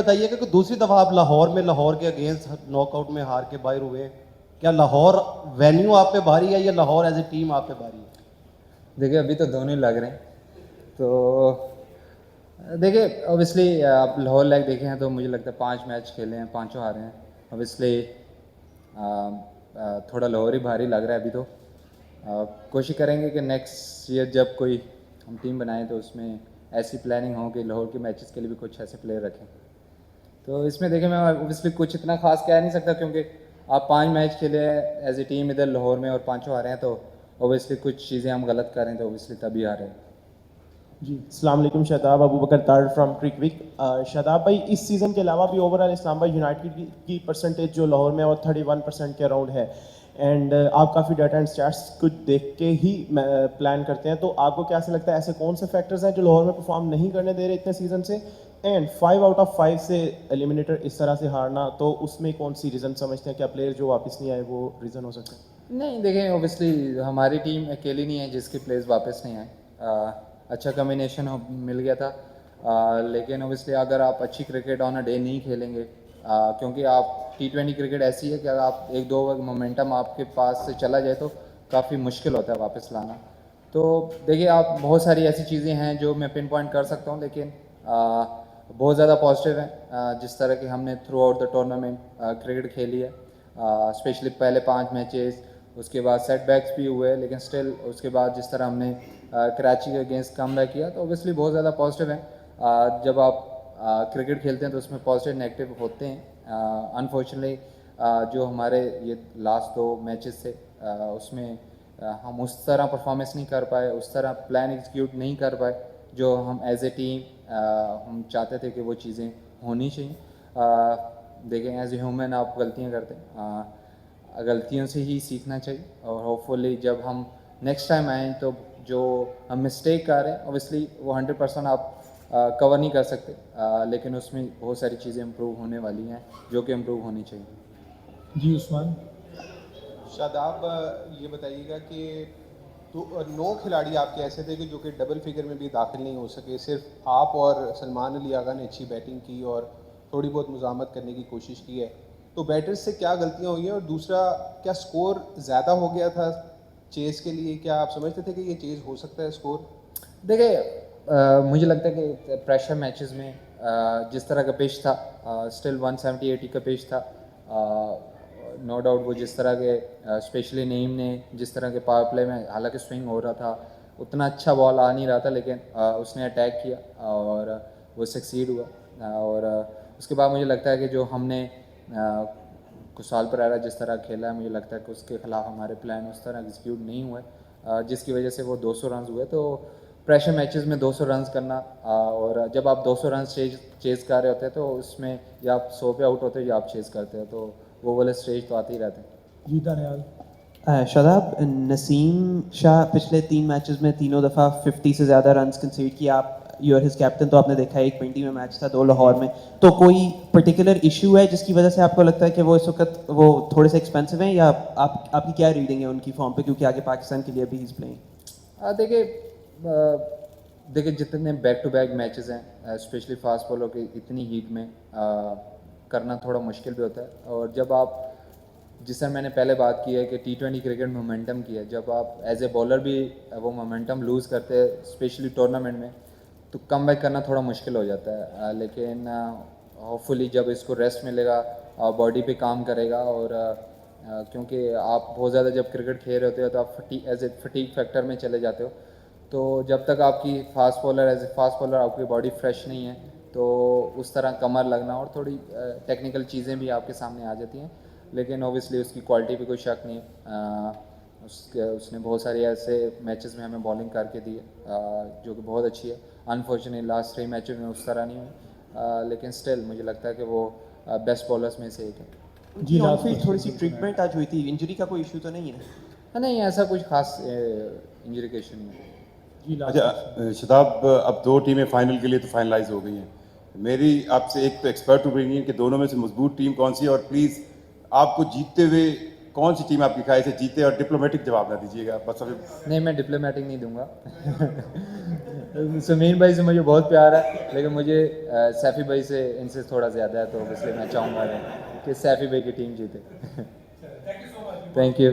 बताइए कि दूसरी दफा आप लाहौर में लाहौर के अगेंस्ट नॉकआउट में हार के बाहर हुए, क्या लाहौर वेन्यू आप पे भारी है या लाहौर एज ए टीम आप पे भारी है? देखिए अभी तो दोनों ही लग रहे हैं। तो देखिए ऑब्वियसली आप लाहौर लाइक देखे हैं तो मुझे लगता है 5 मैच खेले हैं, पांचों हारे हैं। ऑब्वियसली थोड़ा लाहौर ही भारी लग रहा है अभी तो। कोशिश करेंगे कि नेक्स्ट ईयर जब कोई हम टीम बनाएं तो उसमें ऐसी प्लानिंग हो कि लाहौर के मैचेस के लिए भी कुछ ऐसे प्लेयर रखें। तो इसमें देखिए मैं ऑब्वियसली कुछ इतना खास कह नहीं सकता, क्योंकि आप 5 मैच खेले हैं एज ए टीम इधर लाहौर में और पांचों हारे हैं, तो ऑब्वियसली कुछ चीज़ें हम गलत करें तो ऑब्वियसली तभी हारे हैं। जी अस्सलाम वालेकुम। शादाब अबू बकर तार फ्रॉम क्रिकविक। शादाब भाई, इस सीज़न के अलावा भी ओवरऑल इस्लामाबाद यूनाइटेड की परसेंटेज जो लाहौर में और 31% के अराउंड है। एंड आप काफ़ी डाटा एंड स्टैट्स को देख के ही प्लान करते हैं, तो आपको क्या ऐसा लगता है ऐसे कौन से फैक्टर्स हैं जो लाहौर में परफॉर्म नहीं करने दे रहे इतने सीज़न से? एंड 5 आउट ऑफ 5 से एलिमिनेटर इस तरह से हारना, तो उसमें कौन सी रीज़न समझते हैं? क्या प्लेयर जो वापस नहीं आए वो रीज़न हो सकता है? नहीं देखें, ऑब्वियसली हमारी टीम अकेली नहीं है जिसके प्लेयर्स वापस नहीं आए। अच्छा कम्बिनेशन मिल गया था। लेकिन ऑब्वियसली अगर आप अच्छी क्रिकेट ऑन अ डे नहीं खेलेंगे, क्योंकि आप T20 क्रिकेट ऐसी है कि अगर आप एक दो मोमेंटम आपके पास से चला जाए तो काफ़ी मुश्किल होता है वापस लाना। तो देखिए आप बहुत सारी ऐसी चीज़ें हैं जो मैं पिन पॉइंट कर सकता हूँ, लेकिन बहुत ज़्यादा पॉजिटिव हैं। जिस तरह की हमने through out the tournament cricket खेली है, स्पेशली पहले 5 मैचेस, उसके बाद सेटबैक्स भी हुए, लेकिन स्टिल उसके बाद जिस तरह हमने कराची के अगेंस्ट कमबैक किया, तो ऑब्वियसली बहुत ज़्यादा पॉजिटिव है। जब आप क्रिकेट खेलते हैं तो उसमें पॉजिटिव नेगेटिव होते हैं। अनफॉर्चुनेटली जो हमारे ये लास्ट 2 मैचेस थे उसमें हम उस तरह परफॉर्मेंस नहीं कर पाए, उस तरह प्लान एग्जीक्यूट नहीं कर पाए जो हम एज ए टीम हम चाहते थे कि वो चीज़ें होनी चाहिए। देखें एज ए ह्यूमन आप गलतियाँ करते हैं, गलतियों से ही सीखना चाहिए, और होपफुली जब हम नेक्स्ट टाइम आएँ तो जो हम मिस्टेक कर रहे हैं ऑब्वियसली वो 100% आप कवर नहीं कर सकते, लेकिन उसमें बहुत सारी चीज़ें इम्प्रूव होने वाली हैं जो कि इम्प्रूव होनी चाहिए। जी उस्मान। शादाब, ये बताइएगा कि तो 9 खिलाड़ी आपके ऐसे थे कि जो कि डबल फिगर में भी दाखिल नहीं हो सके। सिर्फ आप और सलमान अली आगा ने अच्छी बैटिंग की और थोड़ी बहुत मुज़ाहमत करने की कोशिश की है। तो बैटर्स से क्या गलतियां हुई हैं? और दूसरा, क्या स्कोर ज़्यादा हो गया था चेज़ के लिए? क्या आप समझते थे कि ये चेज़ हो सकता है स्कोर? देखिए मुझे लगता है कि प्रेशर मैचेस में जिस तरह का पिच था, स्टिल 170-80 का पिच था, नो डाउट वो जिस तरह के स्पेशली नईम ने जिस तरह के पावर प्ले में हालांकि स्विंग हो रहा था, उतना अच्छा बॉल आ नहीं रहा था, लेकिन उसने अटैक किया और वो सक्सीड हुआ। और उसके बाद मुझे लगता है कि जो हमने कुशाल परेरा जिस तरह खेला है, मुझे लगता है कि उसके खिलाफ हमारे प्लान उस तरह एग्जीक्यूट नहीं हुए, जिसकी वजह से वो 200 रन हुए। तो प्रेशर मैचेस में 200 रन करना, और जब आप 200 रन चेज़ कर रहे होते हैं तो उसमें या आप 100 पे आउट होते हो या आप चेज़ करते हो, तो वो वाले स्टेज तो आते ही रहते हैं। जी दानियाल। शादाब, नसीम शाह पिछले 3 मैचेस में तीनों दफ़ा 50 से ज़्यादा रन्स कंसीड किया। आप यू आर हिज कैप्टन, तो आपने देखा एक 20 में मैच था, 2 लाहौर में। तो कोई पर्टिकुलर इशू है जिसकी वजह से आपको लगता है कि वो इस वक्त वो थोड़े से एक्सपेंसिव हैं, या आपकी क्या रीडिंग है उनकी फॉर्म पे, क्योंकि आगे पाकिस्तान के लिए भी ही इज़ प्लेइंग? देखिए जितने बैक टू बैक मैचेस हैं, स्पेशली फास्ट बॉलर की इतनी हीट में करना थोड़ा मुश्किल भी होता है। और जब आप, जिससे मैंने पहले बात की है कि T20 क्रिकेट मोमेंटम की है, जब आप एज ए बॉलर भी वो मोमेंटम लूज़ करते हैं स्पेशली टूर्नामेंट में, तो कम बैक करना थोड़ा मुश्किल हो जाता है। लेकिन होपफुली जब इसको रेस्ट मिलेगा, बॉडी पे काम करेगा, और क्योंकि आप बहुत ज़्यादा जब क्रिकेट खेल रहे होते हो तो आप एज ए फटीक फैक्टर में चले जाते हो। तो जब तक आपकी fast bowler as a fast bowler आपकी बॉडी फ्रेश नहीं है, तो उस तरह कमर लगना और थोड़ी टेक्निकल चीज़ें भी आपके सामने आ जाती हैं। लेकिन ओबियसली उसकी क्वालिटी पे कोई शक नहीं है। उसने बहुत सारे ऐसे मैचेस में हमें बॉलिंग करके दी है जो कि बहुत अच्छी है। अनफॉर्चुनेटली लास्ट 3 मैचेस में उस तरह नहीं हुई, लेकिन स्टिल मुझे लगता है कि वो बेस्ट बॉलर्स में से एक है। जी फिर थोड़ी सी ट्रीटमेंट आज हुई थी, इंजरी का कोई इशू तो नहीं है? नहीं ऐसा कुछ खास इंजरी का इशू नहीं है। अच्छा शताब, अब 2 टीमें फाइनल के लिए तो फाइनलाइज हो गई हैं। मेरी आपसे एक तो एक्सपर्ट ओपिनियन कि दोनों में से मजबूत टीम कौन सी है, और प्लीज़ आपको जीतते हुए कौन सी टीम आपकी ख्याल से जीते, और डिप्लोमेटिक जवाब ना दीजिएगा बस अभी। नहीं मैं डिप्लोमेटिक नहीं दूंगा। समीन भाई से मुझे बहुत प्यार है, लेकिन मुझे सैफ़ी भाई से इनसे थोड़ा ज़्यादा है, तो इसलिए मैं चाहूँगा कि सैफ़ी भाई की टीम जीते। Thank you.